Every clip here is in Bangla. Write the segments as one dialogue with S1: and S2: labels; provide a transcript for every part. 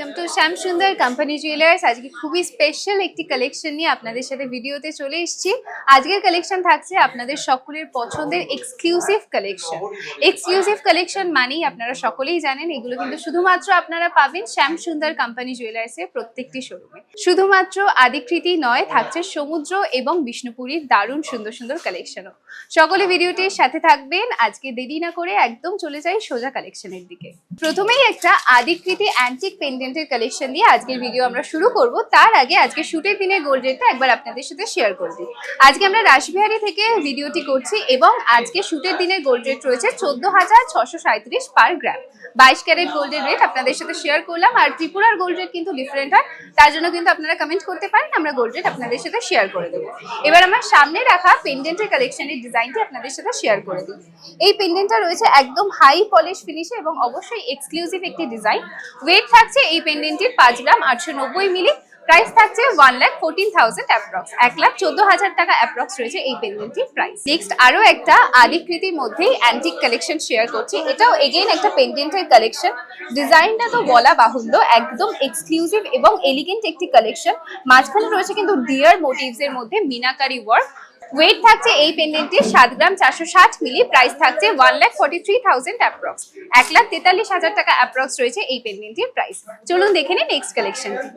S1: ওয়েলকাম টু শ্যাম সুন্দর কোম্পানি জুয়েলার্স। আজকে খুবই স্পেশাল একটি কালেকশন নিয়ে আপনাদের সাথে ভিডিওতে চলে এসেছি। আজকের কালেকশন থাকছে আপনাদের সকলের পছন্দের এক্সক্লুসিভ কালেকশন। এক্সক্লুসিভ কালেকশন মানেই আপনারা সকলেই জানেন এগুলো কিন্তু শুধুমাত্র আপনারা পাবেন শ্যাম সুন্দর কোম্পানি জুয়েলার্সের প্রত্যেকটি শোরুমে। শুধুমাত্র আদিকৃতি নয়, থাকছে সমুদ্র এবং বিষ্ণুপুরীর দারুণ সুন্দর সুন্দর কালেকশনও। সকলে ভিডিওটির সাথে থাকবেন। আজকে দেরি না করে একদম চলে যাই সোজা কালেকশনের দিকে। প্রথমেই একটা আদিকৃতি অ্যান্টিক পেন্ডেন্টের কালেকশন দিয়ে আজকের ভিডিও আমরা শুরু করব। তার আগে আজকে শুটের দিনের গোল্ড রেটটা একবার আপনাদের সাথে শেয়ার করে দিই। আজকে আমরা রাসবিহারী থেকে ভিডিওটি করছি এবং আজকে শুটের দিনের গোল্ড রেট রয়েছে 14,637 পার গ্রাম। 22 ক্যারেট গোল্ডের রেট আপনাদের সাথে শেয়ার করলাম। আর ত্রিপুরার গোল্ড রেট কিন্তু ডিফারেন্ট হয়, তার জন্য কিন্তু আপনারা কমেন্ট করতে পারেন, আমরা গোল্ড রেট আপনাদের সাথে শেয়ার করে দেবো। এবার আমার সামনে রাখা পেন্ডেন্টের কালেকশনের ডিজাইনটি আপনাদের সাথে শেয়ার করে দিই। এই পেন্ডেন্টটা রয়েছে একদম হাই পলিশ ফিনিশে এবং অবশ্যই এক্সক্লুসিভ একটি ডিজাইন। ওয়েট থাকছে এই পেন্ডেন্টটির 5 গ্রাম 890 মিলি। প্রাইস থাকছে 1,14,000 অ্যাপ্রক্স, 1,14,000 টাকা অ্যাপ্রক্স রয়েছে এই পেন্ডেন্টটির প্রাইস। নেক্সট আরো একটা আদিকৃতির মধ্যেই অ্যান্টিক কালেকশন শেয়ার করছি। এটাও এগেইন একটা পেন্ডেন্টের কালেকশন। ডিজাইনটা তো বলা বাহুল্য, একদম এক্সক্লুসিভ এবং এলিগেন্ট একটি কালেকশন। মাঝখানে রয়েছে কিন্তু ডিয়ার মোটিভস এর মধ্যে মিনাকারি ওয়ার্ক। ওয়েট থাকছে এই পেন্ডেন্টটির 7 গ্রাম 460 মিলি। প্রাইস থাকছে 1,43,000 অ্যাপ্রক্স, 1,43,000 টাকা অ্যাপ্রক্স রয়েছে এই পেন্ডেন্টটির প্রাইস। চলুন দেখে নিই নেক্সট কালেকশনটি।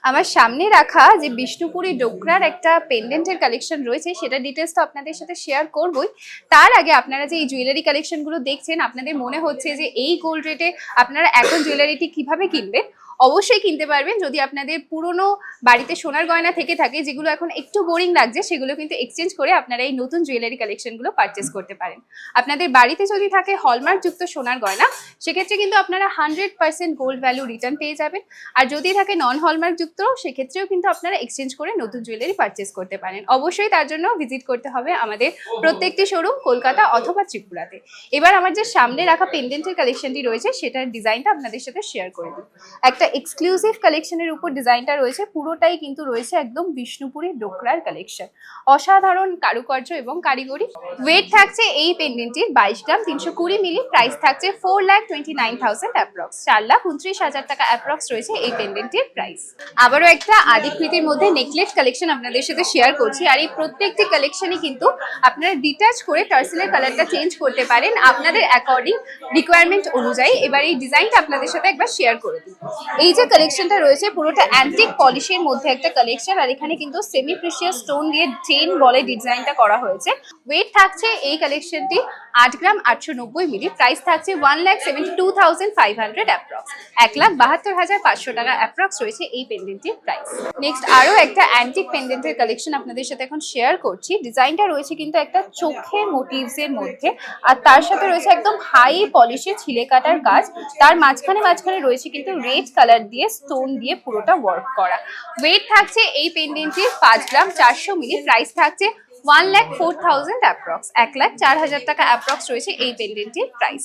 S1: আমার সামনে রাখা যে বিষ্ণুপুরী ডোকরার একটা পেন্ডেন্টের কালেকশন রয়েছে সেটা ডিটেলস তো আপনাদের সাথে শেয়ার করবই। তার আগে আপনারা যে এই জুয়েলারি কালেকশনগুলো দেখছেন, আপনাদের মনে হচ্ছে যে এই গোল্ড রেটে আপনারা এখন জুয়েলারিটি কিভাবে কিনবেন। অবশ্যই কিনতে পারবেন যদি আপনাদের পুরনো বাড়িতে সোনার গয়না থেকে থাকে, যেগুলো এখন একটু বোরিং লাগছে, সেগুলো কিন্তু এক্সচেঞ্জ করে আপনারা এই নতুন জুয়েলারি কালেকশনগুলো পারচেস করতে পারেন। আপনাদের বাড়িতে যদি থাকে হলমার্কযুক্ত সোনার গয়না, সেক্ষেত্রে কিন্তু আপনারা 100% গোল্ড ভ্যালু রিটার্ন পেয়ে যাবেন। আর যদি থাকে নন হলমার্কযুক্ত, সেক্ষেত্রেও কিন্তু আপনারা এক্সচেঞ্জ করে নতুন জুয়েলারি পারচেস করতে পারেন। অবশ্যই তার জন্য ভিজিট করতে হবে আমাদের প্রত্যেকটি শোরুম কলকাতা অথবা ত্রিপুরাতে। এবার আমার যে সামনে রাখা পেন্ডেন্টের কালেকশনটি রয়েছে সেটার ডিজাইনটা আপনাদের সাথে শেয়ার করে দিই। একটা এক্সক্লুসিভ কালেকশনের উপর ডিজাইনটা রয়েছে, পুরোটাই কিন্তু রয়েছে একদম বিষ্ণুপুরী ডোকরার কালেকশন। অসাধারণ কারুকার্য এবং কারিগরি। ওয়েট থাকছে এই পেন্ডেন্টটির 22 গ্রাম 320 মিলি। প্রাইস থাকছে 4,29,000 অ্যাপ্রক্স, 4,29,000 টাকা অ্যাপ্রক্স রয়েছে এই পেন্ডেন্টটির প্রাইস। আবারও একটা আদিকৃতির মধ্যে নেকলেস কালেকশন আপনাদের সাথে শেয়ার করছি। আর এই প্রত্যেকটি কালেকশনই কিন্তু আপনারা ডিটাচ করে টার্সেলের কালারটা চেঞ্জ করতে পারেন আপনাদের অ্যাকর্ডিং রিকোয়ারমেন্ট অনুযায়ী। এবার এই ডিজাইনটা আপনাদের সাথে একবার শেয়ার করে দিই। এই যে কালেকশনটা রয়েছে পুরোটা অ্যান্টিক পলিশের মধ্যে একটা কালেকশন। আর এখানে কিন্তু সেমি প্রিশিয়াস স্টোন দিয়ে চেইন বলে ডিজাইনটা করা হয়েছে। ওয়েট থাকছে এই কালেকশনটি 8 গ্রাম 890 মিলি। প্রাইস থাকছে 1,72,500 অ্যাপ্রক্স, 1,72,500 টাকা অ্যাপ্রক্স রয়েছে এই পেন্ডেন্টটির প্রাইস। নেক্সট আরো একটা অ্যান্টিক পেন্ডেন্টের কালেকশন আপনাদের সাথে এখন শেয়ার করছি। ডিজাইনটা রয়েছে কিন্তু একটা চোখের মোটিভস এর মধ্যে, আর তার সাথে রয়েছে একদম হাই পলিশে ছিলে কাটার কাজ। তার মাঝখানে রয়েছে কিন্তু রেড কালার দিয়ে স্টোন দিয়ে পুরোটা ওয়ার্ক করা। ওয়েট থাকছে এই পেন্ডেন্টটির 5 গ্রাম 400 মিলি। প্রাইস থাকছে 1,04,000 অ্যাপ্রক্স, 1,04,000 টাকা অ্যাপ্রক্স রয়েছে এই পেন্ডেন্টটির প্রাইস।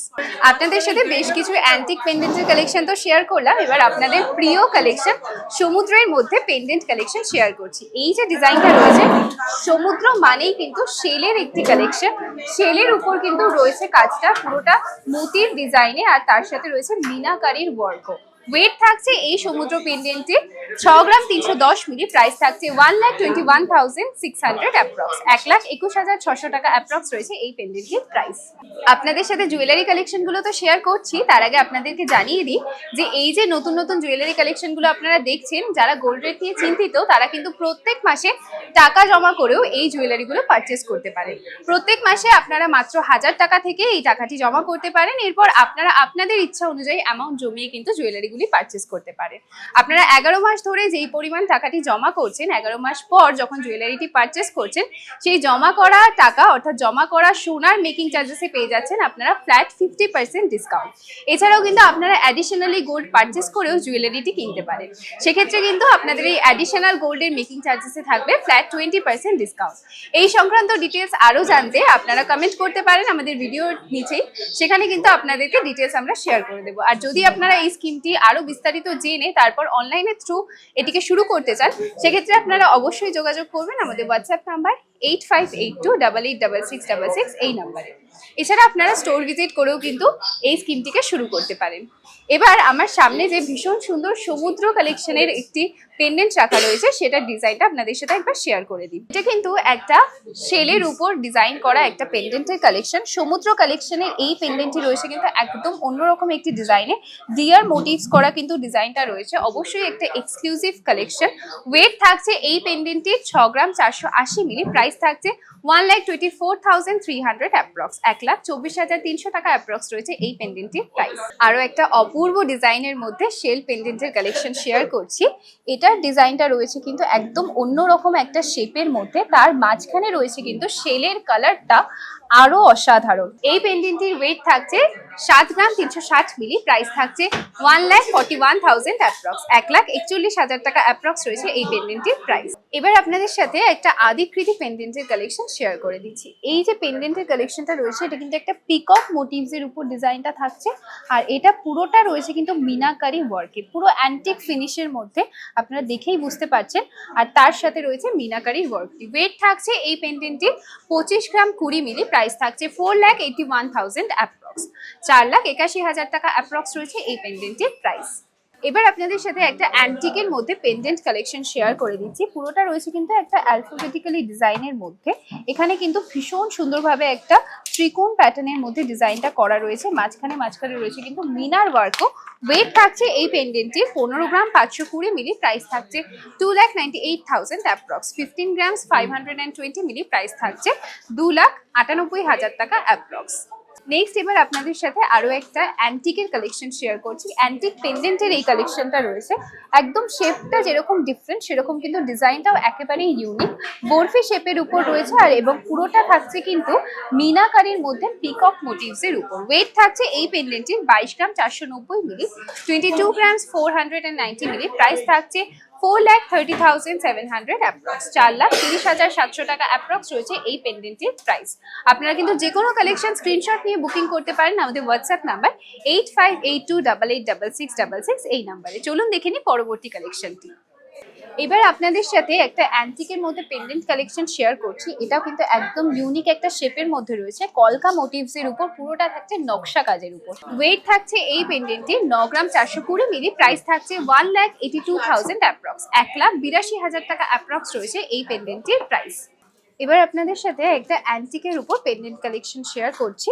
S1: আপনাদের সাথে বেশ কিছু অ্যান্টিক পেন্ডেন্টের কালেকশন তো শেয়ার করলাম। এবার আপনাদের প্রিয় কালেকশন সমুদ্রের মধ্যে পেন্ডেন্ট কালেকশন শেয়ার করছি। এই যে ডিজাইনটা রয়েছে, সমুদ্র মানেই কিন্তু শেলের একটি কালেকশন। শেলের উপর কিন্তু রয়েছে কাজটা পুরোটা মোতির ডিজাইনে, আর তার সাথে রয়েছে মিনাকারির ওয়ার্কও। ওয়েট থাকছে এই সমুদ্র পেন্ডেন্টে 6 গ্রাম 310 মিলি। প্রাইস থাকছে 1,21,600 অ্যাপ্রক্স, 1,21,600 টাকা অ্যাপ্রক্স রয়েছে এই পেন্ডেন্টের প্রাইস। আপনাদের সাথে জুয়েলারি কালেকশন গুলো তো শেয়ার করছি, তার আগে আপনাদেরকে জানিয়ে দিই যে এই যে নতুন নতুন জুয়েলারি কালেকশন গুলো আপনারা দেখছেন, যারা গোল্ড রেট নিয়ে চিন্তিত তারা কিন্তু প্রত্যেক মাসে টাকা জমা করেও এই জুয়েলারি গুলো পারচেস করতে পারেন। প্রত্যেক মাসে আপনারা মাত্র 1000 টাকা থেকে এই টাকাটি জমা করতে পারেন। এরপর আপনারা আপনাদের ইচ্ছা অনুযায়ী অ্যামাউন্ট জমিয়ে কিন্তু জুয়েলারি পারচেস করতে পারেন। আপনারা 11 মাস ধরে যেই পরিমাণ টাকাটি জমা করছেন, 11 মাস পর যখন জুয়েলারিটি পারচেস করছেন, সেই জমা করা টাকা অর্থাৎ জমা করা সোনার মেকিং চার্জেসে পেয়ে যাচ্ছেন আপনারা ফ্ল্যাট 50% ডিসকাউন্ট। এছাড়াও কিন্তু আপনারা অ্যাডিশনালি গোল্ড পারচেস করেও জুয়েলারিটি কিনতে পারেন। সেক্ষেত্রে কিন্তু আপনাদের এই অ্যাডিশনাল গোল্ডের মেকিং চার্জেসে থাকবে ফ্ল্যাট 20% ডিসকাউন্ট। এই সংক্রান্ত ডিটেলস আরও জানতে আপনারা কমেন্ট করতে পারেন আমাদের ভিডিওর নিচেই, সেখানে কিন্তু আপনাদেরকে ডিটেলস আমরা শেয়ার করে দেবো। আর যদি আপনারা এই স্কিমটি আরো বিস্তারিত জেনে তারপর অনলাইনের থ্রু এটিকে শুরু করতে চান, সেক্ষেত্রে আপনারা অবশ্যই যোগাযোগ করবেন আমাদের হোয়াটসঅ্যাপ নাম্বার 8582886666 এই নাম্বারে। এছাড়া আপনারা স্টোর ভিজিট করেও কিন্তু এই স্কিমটিকে শুরু করতে পারেন। এবার আমার সামনে যে ভীষণ সুন্দর সমুদ্র কালেকশনের একটি পেন্ডেন্ট রাখা রয়েছে, সেটার ডিজাইনটা আপনাদের সাথে একবার শেয়ার করে দিই। এটা কিন্তু একটা শেলের উপর ডিজাইন করা একটা পেন্ডেন্টের কালেকশন। সমুদ্র কালেকশনের এই পেন্ডেন্টটি রয়েছে কিন্তু একদম অন্যরকম একটি ডিজাইনে, ডিয়ার মোটিভস করা কিন্তু ডিজাইনটা রয়েছে। অবশ্যই একটা এক্সক্লুসিভ কালেকশন। ওয়েট থাকছে এই পেন্ডেন্টটির 6 গ্রাম 480 মিলি। প্রাইস থাকছে 1,24,300 অ্যাপ্রক্স, 1,24,300 টাকা অ্যাপ্রক্স রয়েছে এই পেন্ডেন্টটির প্রাইস। আরো একটা অপূর্ব ডিজাইনের মধ্যে শেল পেন্ডেন্টের কালেকশন শেয়ার করছি। এটার ডিজাইনটা রয়েছে কিন্তু একদম অন্যরকম একটা শেপের মধ্যে, তার মাঝখানে রয়েছে কিন্তু শেলের কালারটা আরো অসাধারণ। এই পেন্ডেন্টটির ওয়েট থাকছে 7 গ্রাম 360 মিলি। প্রাইস থাকছে 1,41,000 অ্যাপ্রক্স, 1,41,000 টাকা অ্যাপ্রক্স রয়েছে এই পেন্ডেন্টটির প্রাইস। এবার আপনাদের সাথে একটা আদিকৃতি পেন্ডেন্টের কালেকশন শেয়ার করে দিচ্ছি। এই যে পেন্ডেন্টের কালেকশনটা রয়েছে, এটা কিন্তু একটা পিকক মোটিভস এর উপর ডিজাইনটা থাকছে, আর এটা পুরোটা রয়েছে কিন্তু মিনাকারি ওয়ার্কে, পুরো অ্যান্টিক ফিনিশের মধ্যে, আপনারা দেখেই বুঝতে পারছেন। আর তার সাথে রয়েছে মিনাকারি ওয়ার্কটি। ওয়েট থাকছে এই পেন্ডেন্টটির 25 গ্রাম 20 মিলি। প্রাইস থাকছে 4,81,000 অ্যাপ্রক্স, 4,81,000 টাকা অ্যাপ্রক্স রয়েছে এই পেন্ডেন্টটির প্রাইস। এবার আপনাদের সাথে একটা অ্যান্টিকের মধ্যে পেন্ডেন্ট কালেকশন শেয়ার করে দিচ্ছি। পুরোটা রয়েছে কিন্তু একটা অ্যালফাবেটিক্যালি ডিজাইনের মধ্যে। এখানে কিন্তু ভীষণ সুন্দরভাবে একটা ত্রিকোণ প্যাটার্নের মধ্যে ডিজাইনটা করা রয়েছে, মাঝখানে রয়েছে কিন্তু মিনার ওয়ার্কও। ওয়েট থাকছে এই পেন্ডেন্টটির 15 গ্রাম 520 মিলি। প্রাইস থাকছে 2,98,000 অ্যাপ্রক্স, 15 গ্রামস 520 মিলি। প্রাইস থাকছে 2,98,000 টাকা অ্যাপ্রক্স। নেক্সট এবার আপনাদের সাথে আরো একটা অ্যান্টিকের কালেকশন শেয়ার করছি। অ্যান্টিক পেন্ডেন্টের এই কালেকশনটা রয়েছে, একদম শেপটা যেরকম ডিফারেন্ট সেরকম কিন্তু ডিজাইনটাও একেবারেই ইউনিক। বরফি শেপের উপর রয়েছে আর এবং পুরোটা থাকছে কিন্তু মিনাকারির মধ্যে পিকক মোটিভস এর উপর। ওয়েট থাকছে এই পেন্ডেন্টের 22 গ্রাম 490 মিলি, 22 গ্রামস 490 মিলি। প্রাইস থাকছে 4,30,700 অ্যাপ্রক্স, 4,30,700 টাকা অ্যাপ্রক্স রয়েছে এই পেন্ডেন্টের প্রাইস। আপনারা কিন্তু যে কোনো কালেকশন স্ক্রিনশট নিয়ে বুকিং করতে পারেন আমাদের হোয়াটসঅ্যাপ নাম্বার 8582886666 এই নাম্বারে। চলুন দেখে নিই পরবর্তী কালেকশনটি। এবার আপনাদের সাথে একটা অ্যান্টিকের মধ্যে পেন্ডেন্ট কালেকশন শেয়ার করছি। এটাও কিন্তু একদম ইউনিক একটা শেপের মধ্যে রয়েছে, কলকা মোটিভস এর উপর, পুরোটা থাকছে নকশা কাজের উপর। ওয়েট থাকছে এই পেন্ডেন্টে 9 গ্রাম 420 মিলি। প্রাইস থাকছে 1,82,000 অ্যাপ্রক্স, 1,82,000 টাকা অ্যাপ্রক্স রয়েছে এই পেন্ডেন্টের প্রাইস। এবার আপনাদের সাথে একটা অ্যান্টিকের উপর পেন্ডেন্ট কালেকশন শেয়ার করছি।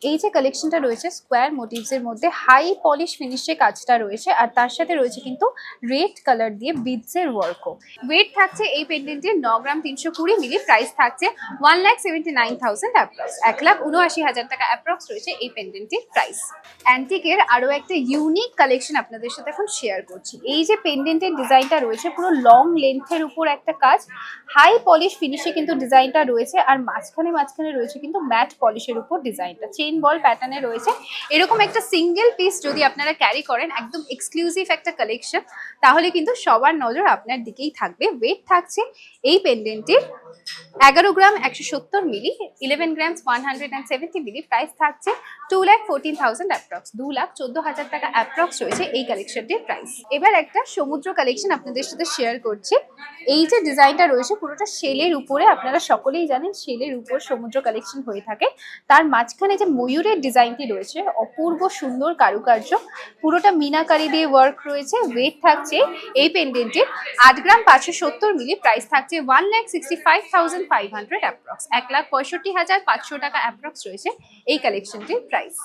S1: এই যে কালেকশনটা রয়েছে স্কোয়ার মোটিভস এর মধ্যে হাই পলিশ ফিনিশে কাজটা রয়েছে, আর তার সাথে রয়েছে কিন্তু রেড কালার দিয়ে বিডস এর ওয়ার্কও। ওয়েট থাকছে এই পেন্ডেন্টের 9 গ্রাম 320 মিলি। প্রাইস থাকছে 1,79,000 অ্যাপ্রক্স, 1,79,000 টাকা অ্যাপ্রক্স রয়েছে এই পেন্ডেন্টের প্রাইস। অ্যান্টিকের আরো একটা ইউনিক কালেকশন আপনাদের সাথে এখন শেয়ার করছি। এই যে পেন্ডেন্টের ডিজাইনটা রয়েছে, পুরো লং লেন্থের উপর একটা কাজ, হাই পলিশ ফিনিশে কিন্তু ডিজাইনটা রয়েছে, আর মাঝখানে রয়েছে কিন্তু ম্যাট পলিশের উপর ডিজাইনটা চেইন বল প্যাটার্নে রয়েছে। এরকম একটা সিঙ্গেল পিস যদি আপনারা ক্যারি করেন, একদম এক্সক্লুসিভ একটা কালেকশন, তাহলে কিন্তু সবার নজর আপনার দিকেই থাকবে। ওয়েট থাকছে এই পেন্ডেন্টের 11 গ্রাম 170 মিলি, 11 গ্রামস 170 মিলি। প্রাইস থাকছে 2,14,000 অ্যাপ্রক্স, 2,14,000 টাকা অ্যাপ্রক্স রয়েছে এই কালেকশনটির প্রাইস। এবার একটা সমুদ্র কালেকশন আপনাদের সাথে শেয়ার করছি। এই যে ডিজাইনটা রয়েছে পুরোটা শেলের উপরে, আপনারা সকলেই জানেন শেলের উপর সমুদ্র কালেকশন হয়ে থাকে। তার মাঝখানে যে ময়ূরের ডিজাইনটি রয়েছে, অপূর্ব সুন্দর কারুকার্য, পুরোটা মিনাকারি দিয়ে ওয়ার্ক রয়েছে। ওয়েট থাকছে এই পেন্ডেন্টের 8 গ্রাম 570 মিলি। প্রাইস থাকছে 1,65,500 অ্যাপ্রক্স, 1,65,500 টাকা অ্যাপ্রক্স রয়েছে এই কালেকশনটির প্রাইস।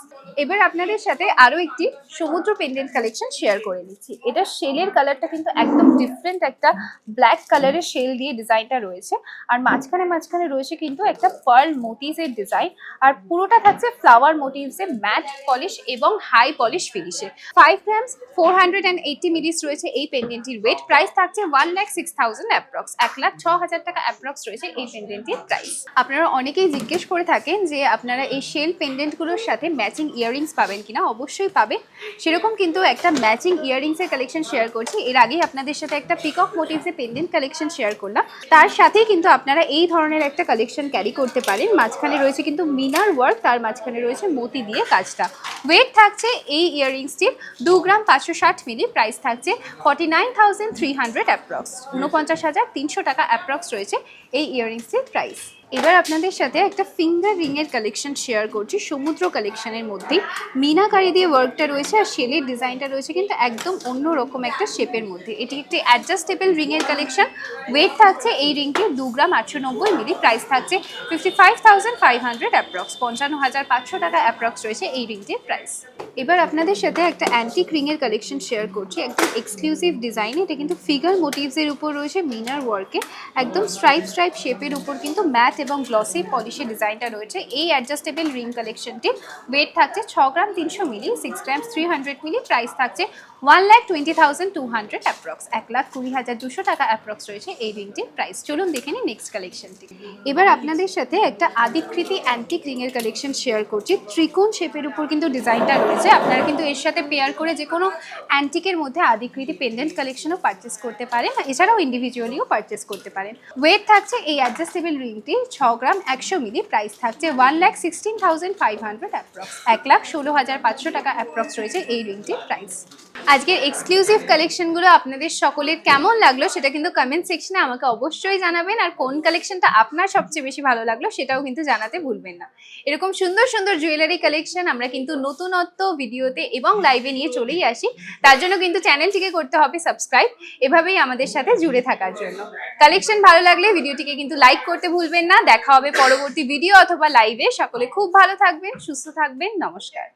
S1: এবার আপনাদের সাথে আরো একটি সমুদ্র পেন্ডেন্ট কালেকশন শেয়ার করে নিচ্ছি। এটা শেলের কালারটা কিন্তু একদম ডিফারেন্ট, একটা ব্ল্যাক কালারের শেল দিয়ে ডিজাইনটা রয়েছে, আর মাঝখানে রয়েছে কিন্তু একটা পার্ল মোটিভস এর ডিজাইন, আর পুরোটা থাকছে ফ্লাওয়ার মোটিভস এর ম্যাট পলিশ এবং হাই পলিশ ফিনিশে। 5 গ্রামস 480 মিলি রয়েছে এই পেন্ডেন্টটির ওয়েট। প্রাইস থাকছে 1,06,000 অ্যাপ্রক্স, 1,06,000 টাকা অ্যাপ্রক্স রয়েছে এই পেন্ডেন্টটির প্রাইস। আপনারা অনেকেই জিজ্ঞেস করে থাকেন যে আপনারা এই শেল পেন্ডেন্টগুলোর সাথে ম্যাচিং ইয়াররিংস পাবেন কিনা। অবশ্যই পাবে, সেরকম কিন্তু একটা ম্যাচিং ইয়াররিংস এর কালেকশন শেয়ার করছি। এর আগেই আপনাদের সাথে একটা পিকক মোটিভস এর পেন্ডেন্ট কালেকশন শেয়ার করলাম। তার সাথে কিন্তু আপনারা এই ধরনের একটা কালেকশন ক্যারি করতে পারেন। মাঝখানে রয়েছে কিন্তু মিনার ওয়ার্ক, তার মাঝখানে রয়েছে মতি দিয়ে কাজটা। ওয়েট থাকছে এই ইয়াররিংসটির 2 গ্রাম 560 মিলি। প্রাইস থাকছে 49,300 অ্যাপ্রক্স, 49,300 টাকা অ্যাপ্রক্স রয়েছে এই ইয়াররিংসটির প্রাইস। এবার আপনাদের সাথে একটা ফিঙ্গার রিংয়ের কালেকশন শেয়ার করছি সমুদ্র কালেকশনের মধ্যেই। মিনাকারি দিয়ে ওয়ার্কটা রয়েছে আর শেলের ডিজাইনটা রয়েছে কিন্তু একদম অন্যরকম একটা শেপের মধ্যে। এটি একটি অ্যাডজাস্টেবল রিংয়ের কালেকশন। ওয়েট থাকছে এই রিংটি 2 গ্রাম 890 মিলি। প্রাইস থাকছে 55,500 অ্যাপ্রক্স, 55,500 টাকা অ্যাপ্রক্স রয়েছে এই রিংটির প্রাইস। এবার আপনাদের সাথে একটা অ্যান্টিক রিংয়ের কালেকশন শেয়ার করছি, একদম এক্সক্লুসিভ ডিজাইন। এটা কিন্তু ফিগার মোটিভসের উপর রয়েছে মিনার ওয়ার্কে, একদম স্ট্রাইপ শেপের উপর কিন্তু ম্যাট এবং গ্লসি পলিশের ডিজাইনটা রয়েছে এই অ্যাডজাস্টেবল রিং কালেকশনটি। ওয়েট থাকছে 6 গ্রাম 300 মিলি, 6 গ্রাম 300 মিলি। প্রাইস থাকছে 1,20,200 অ্যাপ্রক্স, 1,20,200 টাকা অ্যাপ্রক্স রয়েছে এই রিংটির প্রাইস। চলুন দেখে নিই নেক্সট কালেকশনটি। এবার আপনাদের সাথে একটা আদিকৃতি অ্যান্টিক রিংয়ের কালেকশন শেয়ার করছি। ত্রিকোণ শেপের উপর কিন্তু ডিজাইনটা রয়েছে। আপনারা কিন্তু এর সাথে পেয়ার করে যে কোনো অ্যান্টিকের মধ্যে আদিকৃতি পেন্ডেন্ট কালেকশনও পারচেস করতে পারেন, এছাড়াও ইন্ডিভিজুয়ালিও পারচেস করতে পারেন। ওয়েট থাকছে এই অ্যাডজাস্টেবল রিংটি 6 গ্রাম 100 মিলি। প্রাইস থাকছে 1,16,500 অ্যাপ্রক্স, 1,16,500 টাকা অ্যাপ্রক্স রয়েছে এই রিংটির প্রাইস। আজকের এক্সক্লুসিভ কালেকশনগুলো আপনাদের সকলের কেমন লাগলো সেটা কিন্তু কমেন্ট সেকশনে আমাকে অবশ্যই জানাবেন। আর কোন কালেকশনটা আপনার সবচেয়ে বেশি ভালো লাগলো সেটাও কিন্তু জানাতে ভুলবেন না। এরকম সুন্দর সুন্দর জুয়েলারি কালেকশন আমরা কিন্তু নতুনত্ব ভিডিওতে এবং লাইভে নিয়ে চলেই আসি। তার জন্য কিন্তু চ্যানেলটিকে করতে হবে সাবস্ক্রাইব, এভাবেই আমাদের সাথে জুড়ে থাকার জন্য। কালেকশন ভালো লাগলে ভিডিওটিকে কিন্তু লাইক করতে ভুলবেন না। দেখা হবে পরবর্তী ভিডিও অথবা লাইভে। সকলে খুব ভালো থাকবেন, সুস্থ থাকবেন। নমস্কার।